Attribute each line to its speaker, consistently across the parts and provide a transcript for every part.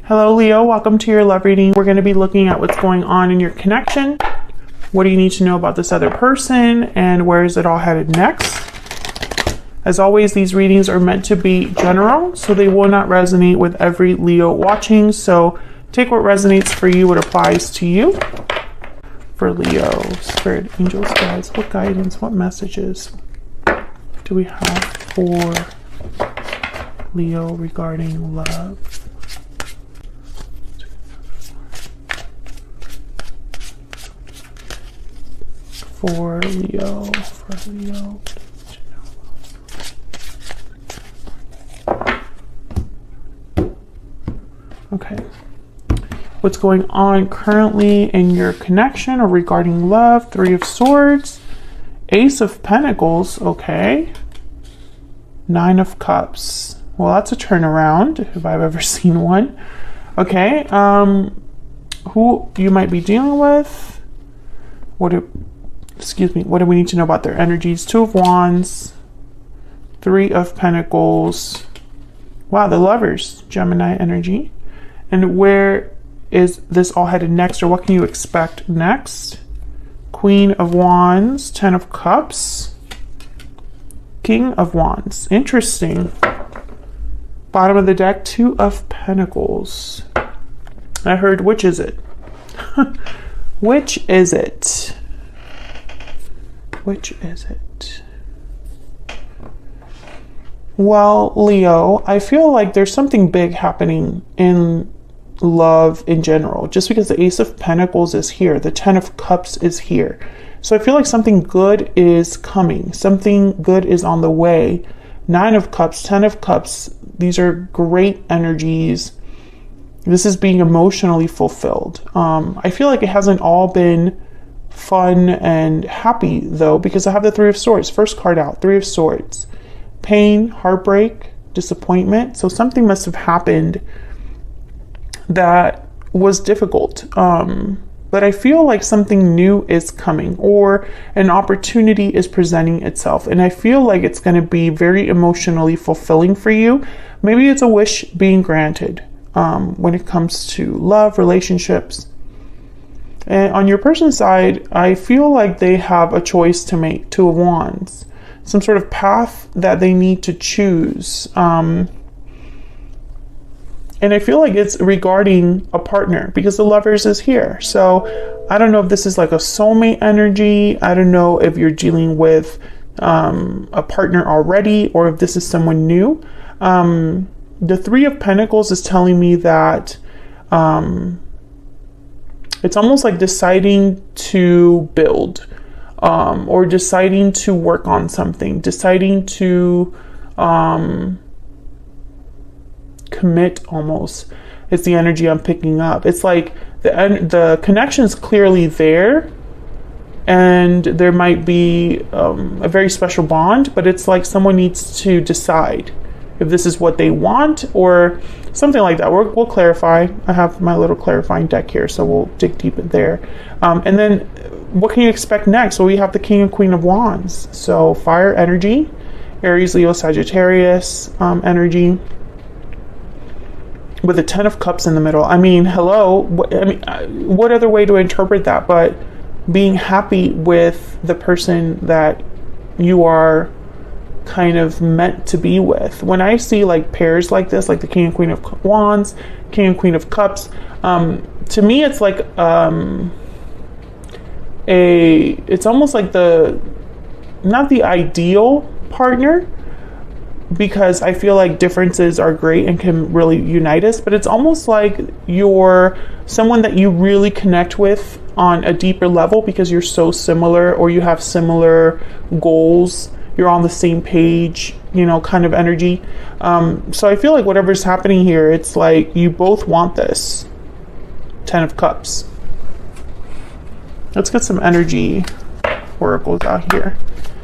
Speaker 1: Hello, Leo. Welcome to your love reading. We're going to be looking at what's going on in your connection. What do you need to know about this other person, and where is it all headed next? As always, these readings are meant to be general, so they will not resonate with every Leo watching. So take what resonates for you, what applies to you. For Leo, Spirit, Angels, Guides, what guidance, what messages do we have for Leo regarding love? For Leo. Okay. What's going on currently in your connection or regarding love? Three of Swords. Ace of Pentacles. Okay. Nine of Cups. Well, that's a turnaround if I've ever seen one. Okay. Who you might be dealing with? What do we need to know about their energies? Two of Wands, Three of Pentacles. Wow, the Lovers, Gemini energy. And where is this all headed next, or what can you expect next? Queen of Wands, Ten of Cups, King of Wands. Interesting. Bottom of the deck, Two of Pentacles. I heard, which is it? Which is it? Which is it? Well, Leo, I feel like there's something big happening in love in general. Just because the Ace of Pentacles is here, the Ten of Cups is here. So I feel like something good is coming. Something good is on the way. Nine of Cups, Ten of Cups, these are great energies. This is being emotionally fulfilled. I feel like it hasn't all been fun and happy though, because I have the Three of Swords. First card out, Three of Swords. Pain, heartbreak, disappointment. So something must have happened that was difficult. But I feel like something new is coming, or an opportunity is presenting itself. And I feel like it's going to be very emotionally fulfilling for you. Maybe it's a wish being granted when it comes to love, relationships. And on your person's side, I feel like they have a choice to make. Two of Wands. Some sort of path that they need to choose. And I feel like it's regarding a partner, because the Lovers is here. So I don't know if this is like a soulmate energy. I don't know if you're dealing with a partner already, or if this is someone new. The Three of Pentacles is telling me that it's almost like deciding to build, or deciding to work on something, deciding to commit almost. It's the energy I'm picking up. It's like the connection is clearly there, and there might be a very special bond, but it's like someone needs to decide if this is what they want or something like that. We'll clarify. I have my little clarifying deck here, so we'll dig deep in there. And then what can you expect next? Well, we have the King and Queen of Wands. So fire energy, Aries, Leo, Sagittarius energy, with the Ten of Cups in the middle. I mean, hello. What other way to interpret that but being happy with the person that you are kind of meant to be with. When I see like pairs like this, like the King and Queen of Wands, King and Queen of Cups, to me it's like it's almost like not the ideal partner, because I feel like differences are great and can really unite us, but it's almost like you're someone that you really connect with on a deeper level because you're so similar, or you have similar goals, you're on the same page, kind of energy. So I feel like whatever's happening here, it's like you both want this. Ten of Cups. Let's get some energy oracles out here.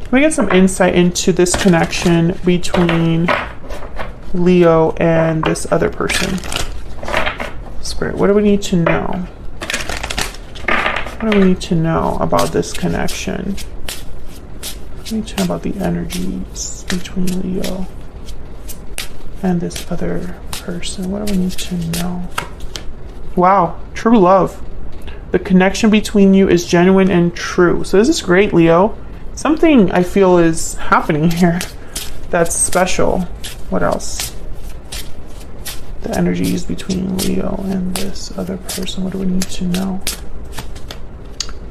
Speaker 1: Let me get some insight into this connection between Leo and this other person. Spirit, what do we need to know? What do we need to know about this connection? What do we need to know about the energies between Leo and this other person? What do we need to know? Wow, true love. The connection between you is genuine and true. So this is great, Leo. Something I feel is happening here that's special. What else? The energies between Leo and this other person. What do we need to know?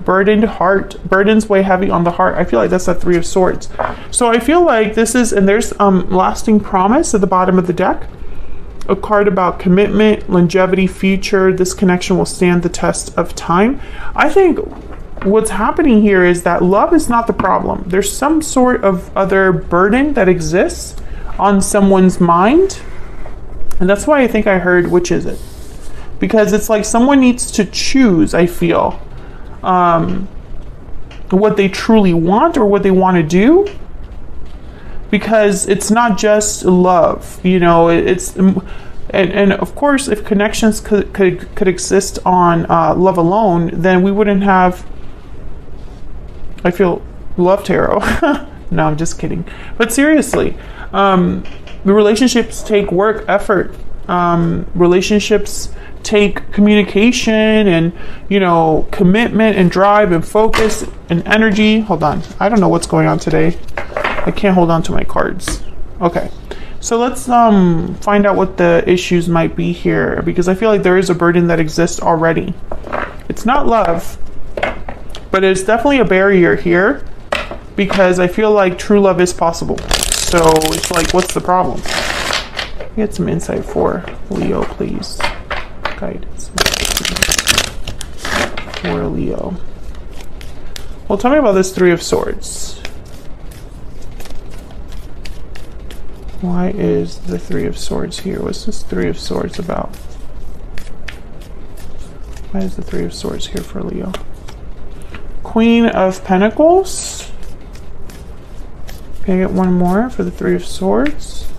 Speaker 1: Burdened heart. Burdens weigh heavy on the heart. I feel like that's that Three of Swords. So I feel like this is, and there's lasting promise at the bottom of the deck. A card about commitment, longevity, future. This connection will stand the test of time. I think what's happening here is that love is not the problem. There's some sort of other burden that exists on someone's mind. And that's why I think I heard, which is it? Because it's like someone needs to choose, I feel, what they truly want or what they want to do. Because it's not just love, you know, it's, and of course, if connections could exist on love alone, then we wouldn't have, I feel, love tarot. No, I'm just kidding. But seriously, the relationships take work, effort. Relationships take communication and, you know, commitment and drive and focus and energy. Hold on. I don't know what's going on today. I can't hold on to my cards. Okay. So let's find out what the issues might be here, because I feel like there is a burden that exists already. It's not love, but it's definitely a barrier here, because I feel like true love is possible. So it's like, what's the problem? Get some insight for Leo, please. Guidance for Leo. Well, tell me about this Three of Swords. Why is the Three of Swords here? What's this Three of Swords about? Why is the Three of Swords here for Leo? Queen of Pentacles. Can I get one more for the Three of Swords?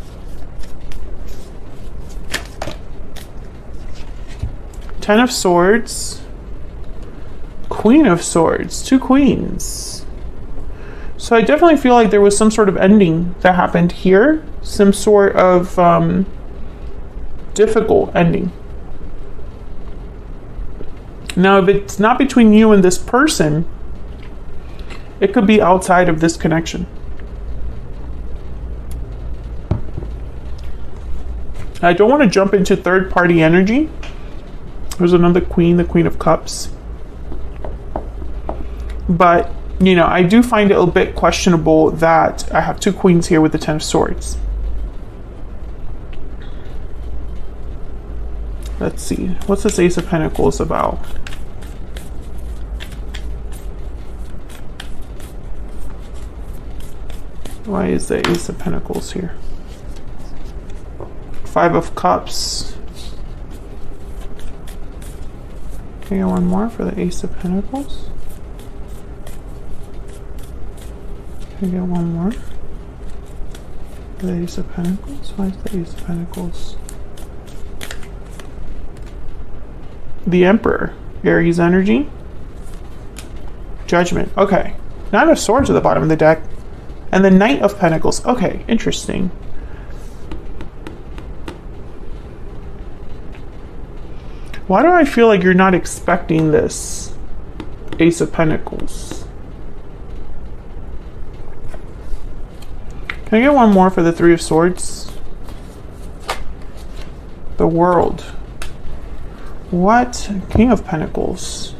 Speaker 1: Ten of Swords. Queen of Swords. Two queens. So I definitely feel like there was some sort of ending that happened here. Some sort of difficult ending. Now, if it's not between you and this person, it could be outside of this connection. I don't want to jump into third-party energy. There's another queen, the Queen of Cups. But, you know, I do find it a bit questionable that I have two queens here with the Ten of Swords. Let's see. What's this Ace of Pentacles about? Why is the Ace of Pentacles here? Five of Cups. Can I get one more for the Ace of Pentacles? Can I get one more for the Ace of Pentacles? Why is the Ace of Pentacles? The Emperor. Aries energy. Judgment. Okay. Nine of Swords at the bottom of the deck. And the Knight of Pentacles. Okay, interesting. Why do I feel like you're not expecting this Ace of Pentacles? Can I get one more for the Three of Swords? The World. What? King of Pentacles.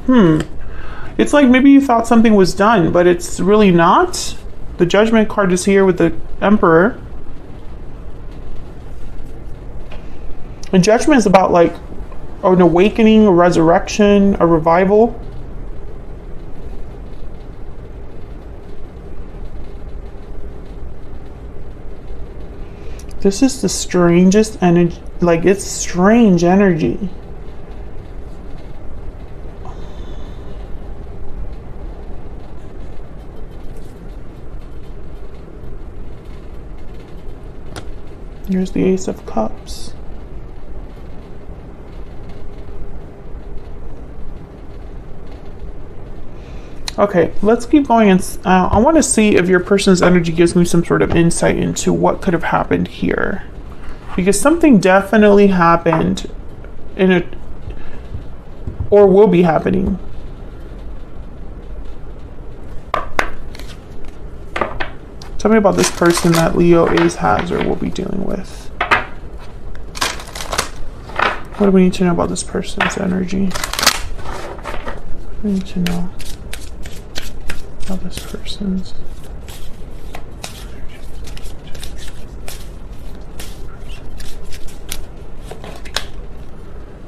Speaker 1: It's like maybe you thought something was done, but it's really not. The Judgment card is here with the Emperor. And Judgment is about like an awakening, a resurrection, a revival. This is the strangest energy. Like, it's strange energy. Here's the Ace of Cups. Okay, let's keep going. And I want to see if your person's energy gives me some sort of insight into what could have happened here. Because something definitely happened in a, or will be happening. Tell me about this person that Leo has or will be dealing with. What do we need to know about this person's energy? We need to know about this person's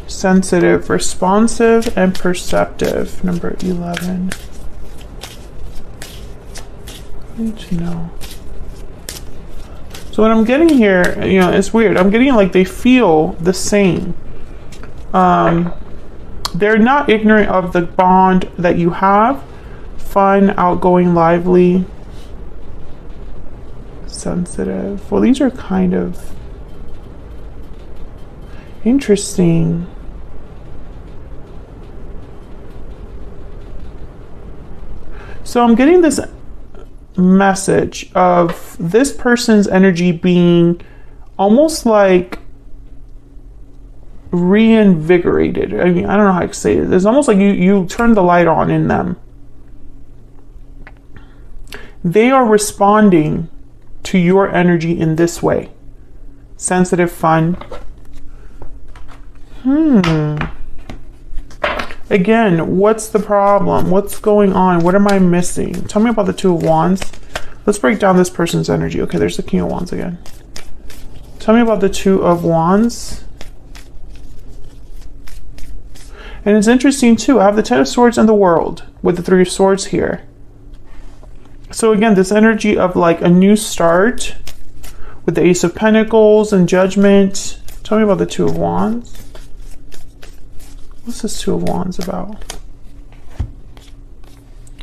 Speaker 1: sensitive, responsive, and perceptive. Number 11. I need to know. So what I'm getting here, you know, it's weird. I'm getting like they feel the same. They're not ignorant of the bond that you have. Fun, outgoing, lively, sensitive. Well, these are kind of interesting. So I'm getting this message of this person's energy being almost like reinvigorated. I mean, I don't know how to say it. It's almost like you turn the light on in them. They are responding to your energy in this way. Sensitive, fun. Again, what's the problem? What's going on? What am I missing? Tell me about the Two of Wands. Let's break down this person's energy. Okay, there's the King of Wands again. Tell me about the Two of Wands. And it's interesting too, I have the Ten of Swords and the World with the Three of Swords here. So again, this energy of like a new start with the Ace of Pentacles and Judgment. Tell me about the Two of Wands. What's this Two of Wands about?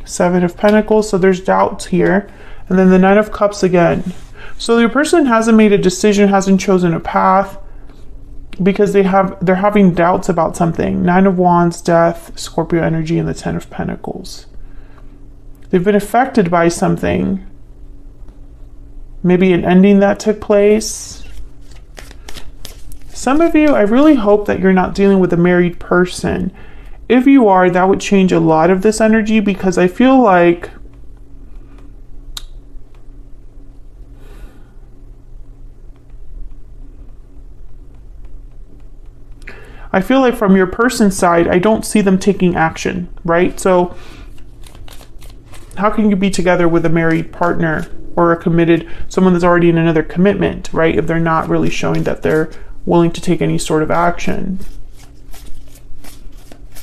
Speaker 1: Seven of Pentacles, so there's doubts here. And then the Nine of Cups again. So your person hasn't made a decision, hasn't chosen a path, because they're having doubts about something. Nine of Wands, Death, Scorpio energy, and the Ten of Pentacles. They've been affected by something. Maybe an ending that took place. Some of you, I really hope that you're not dealing with a married person. If you are, that would change a lot of this energy, because I feel like from your person's side, I don't see them taking action, right? So how can you be together with a married partner or a committed, someone that's already in another commitment, right? If they're not really showing that they're willing to take any sort of action.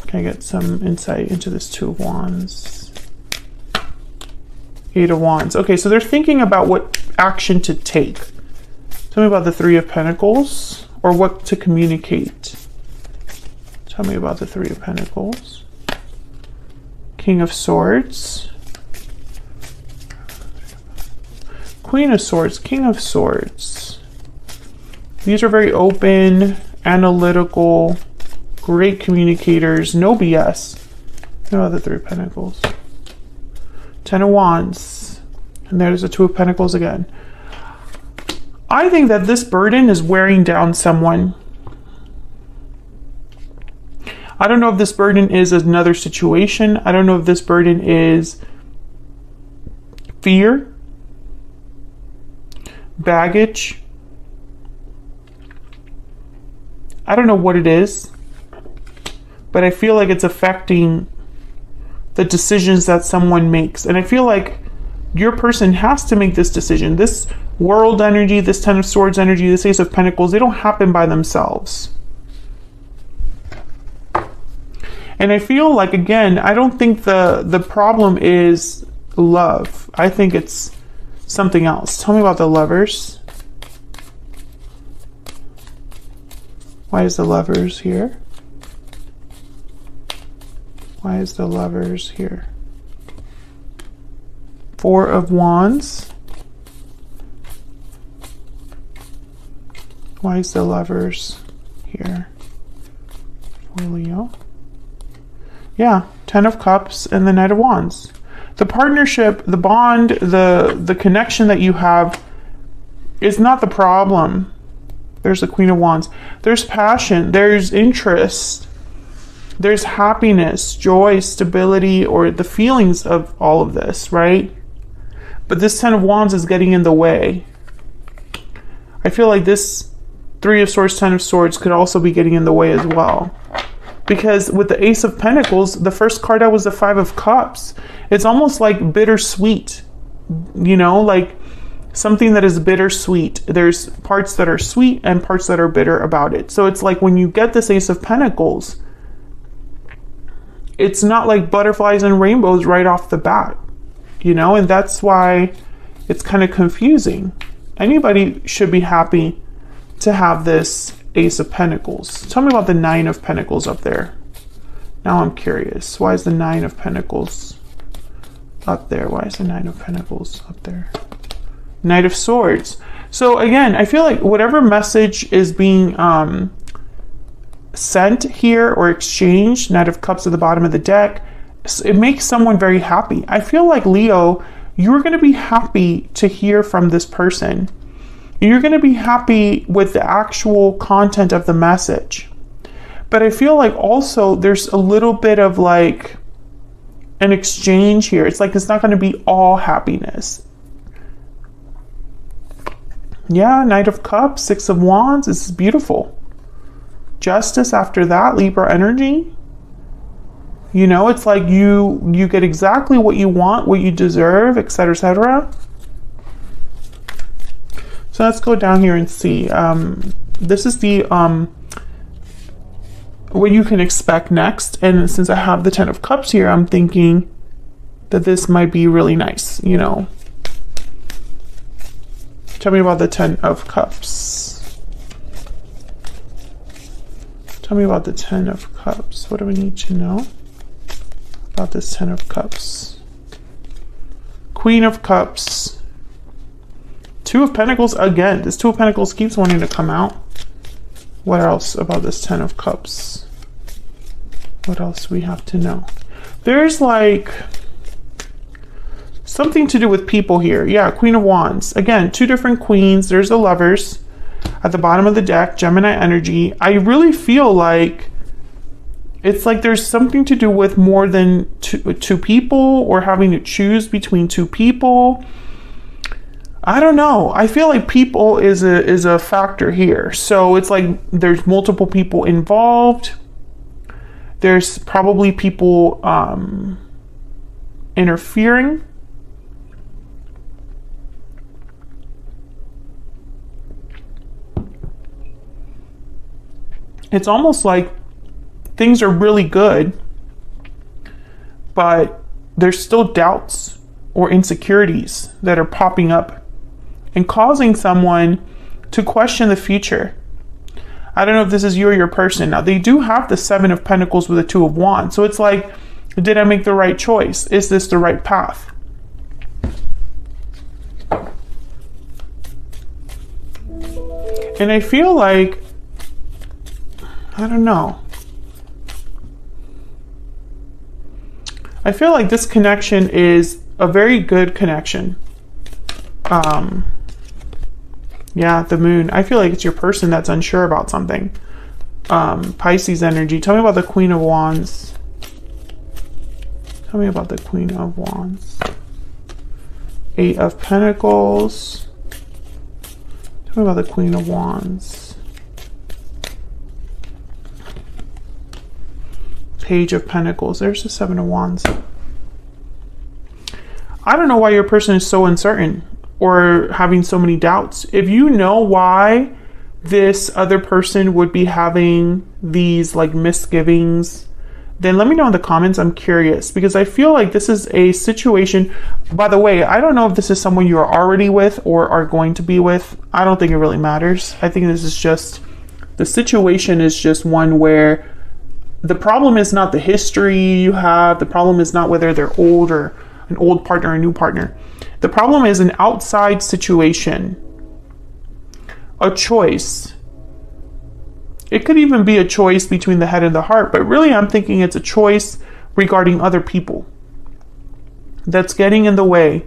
Speaker 1: Can I get some insight into this Two of Wands? Eight of Wands. Okay, so they're thinking about what action to take. Tell me about the Three of Pentacles, or what to communicate. Tell me about the Three of Pentacles. King of Swords. Queen of Swords, King of Swords. These are very open, analytical, great communicators, no BS. No other Three of Pentacles. Ten of Wands. And there's the Two of Pentacles again. I think that this burden is wearing down someone. I don't know if this burden is another situation. I don't know if this burden is fear, baggage. I don't know what it is, but I feel like it's affecting the decisions that someone makes. And I feel like your person has to make this decision. This World energy, this Ten of Swords energy, this Ace of Pentacles, they don't happen by themselves. And I feel like, again, I don't think the problem is love. I think it's something else. Tell me about the Lovers. Why is the Lovers here? Why is the Lovers here? Four of Wands. Why is the Lovers here? For Leo. Yeah, Ten of Cups and the Knight of Wands. The partnership, the bond, the connection that you have is not the problem. There's the Queen of Wands. There's passion. There's interest. There's happiness, joy, stability, or the feelings of all of this, right? But this Ten of Wands is getting in the way. I feel like this Three of Swords, Ten of Swords could also be getting in the way as well. Because with the Ace of Pentacles, the first card out was the Five of Cups. It's almost like bittersweet, you know, like something that is bittersweet. There's parts that are sweet and parts that are bitter about it. So it's like when you get this Ace of Pentacles, it's not like butterflies and rainbows right off the bat, you know, and that's why it's kind of confusing. Anybody should be happy to have this Ace of Pentacles. Tell me about the Nine of Pentacles up there. Now I'm curious. Why is the Nine of Pentacles up there? Why is the Nine of Pentacles up there? Knight of Swords. So again, I feel like whatever message is being sent here or exchanged, Knight of Cups at the bottom of the deck, it makes someone very happy. I feel like, Leo, you're going to be happy to hear from this person. You're going to be happy with the actual content of the message. But I feel like also there's a little bit of like an exchange here. It's like it's not going to be all happiness. Yeah, Knight of Cups, Six of Wands. This is beautiful. Justice after that, Libra energy. You know, it's like you get exactly what you want, what you deserve, etc., etc. So let's go down here and see. This is the what you can expect next. And since I have the Ten of Cups here, I'm thinking that this might be really nice, you know. Tell me about the Ten of Cups. Tell me about the Ten of Cups. What do we need to know about this Ten of Cups? Queen of Cups. Two of Pentacles again. This Two of Pentacles keeps wanting to come out. What else about this Ten of Cups? What else we have to know? There's like something to do with people here. Yeah, Queen of Wands. Again, two different queens. There's the Lovers at the bottom of the deck. Gemini energy. I really feel like it's like there's something to do with more than two people, or having to choose between two people. I don't know. I feel like people is a factor here. So it's like there's multiple people involved. There's probably people interfering. It's almost like things are really good, but there's still doubts or insecurities that are popping up and causing someone to question the future. I don't know if this is you or your person. Now, they do have the Seven of Pentacles with the Two of Wands. So it's like, did I make the right choice? Is this the right path? And I feel like, I don't know. I feel like this connection is a very good connection. Yeah, the Moon. I feel like it's your person that's unsure about something. Pisces energy. Tell me about the Queen of Wands. Tell me about the Queen of Wands. Eight of Pentacles. Tell me about the Queen of Wands. Page of Pentacles. There's the Seven of Wands. I don't know why your person is so uncertain or having so many doubts. If you know why this other person would be having these like misgivings, then let me know in the comments. I'm curious, because I feel like this is a situation. By the way, I don't know if this is someone you are already with or are going to be with. I don't think it really matters. I think this is just, the situation is just one where the problem is not the history you have. The problem is not whether they're old or an old partner or a new partner. The problem is an outside situation, a choice. It could even be a choice between the head and the heart, but really I'm thinking it's a choice regarding other people that's getting in the way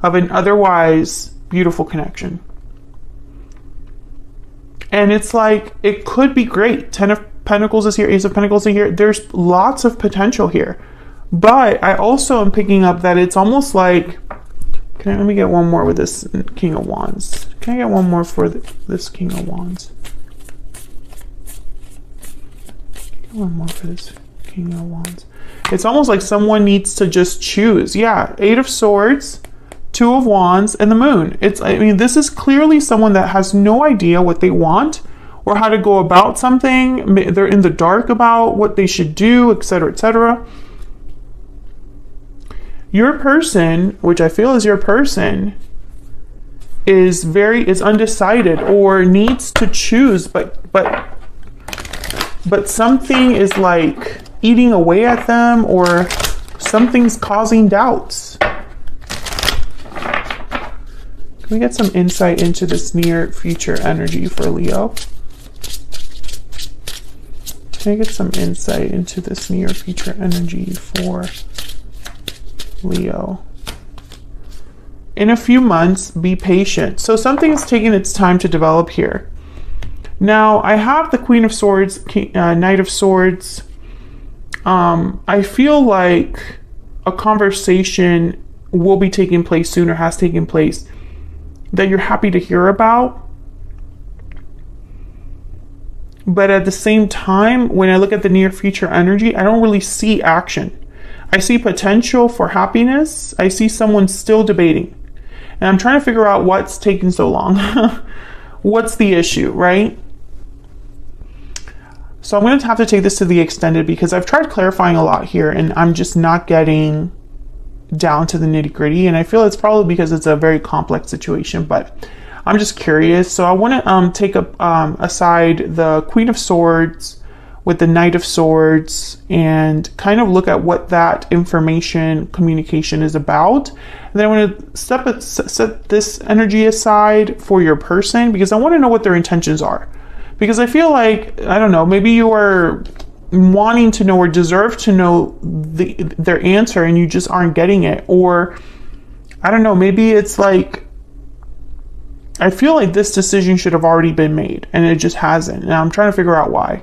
Speaker 1: of an otherwise beautiful connection. And it's like, it could be great. 10 of Pentacles is here, Ace of Pentacles is here. There's lots of potential here. But I also am picking up that it's almost like, let me get one more with this King of Wands. Can I get one more for this King of Wands? One more for this King of Wands. It's almost like someone needs to just choose. Yeah, 8 of Swords, 2 of Wands, and the Moon. I mean, this is clearly someone that has no idea what they want or how to go about something. They're in the dark about what they should do, etc., etc. Your person, which I feel is your person, is undecided or needs to choose, but something is like eating away at them, or something's causing doubts. Can we get some insight into this near future energy for Leo? Can I get some insight into this near future energy for Leo? In a few months, be patient. So something is taking its time to develop here. Now, I have the Queen of Swords, Knight of Swords. I feel like a conversation will be taking place soon, or has taken place, that you're happy to hear about. But at the same time, when I look at the near future energy, I don't really see action. I see potential for happiness. I see someone still debating. And I'm trying to figure out what's taking so long. What's the issue, right? So I'm going to have to take this to the extended, because I've tried clarifying a lot here and I'm just not getting down to the nitty-gritty. And I feel it's probably because it's a very complex situation, but I'm just curious. So I want to take aside the Queen of Swords with the Knight of Swords and kind of look at what that information communication is about. And then I want to set this energy aside for your person, because I want to know what their intentions are. Because I feel like, I don't know, maybe you are wanting to know or deserve to know their answer and you just aren't getting it. Or, I don't know, maybe it's like, I feel like this decision should have already been made and it just hasn't. And I'm trying to figure out why.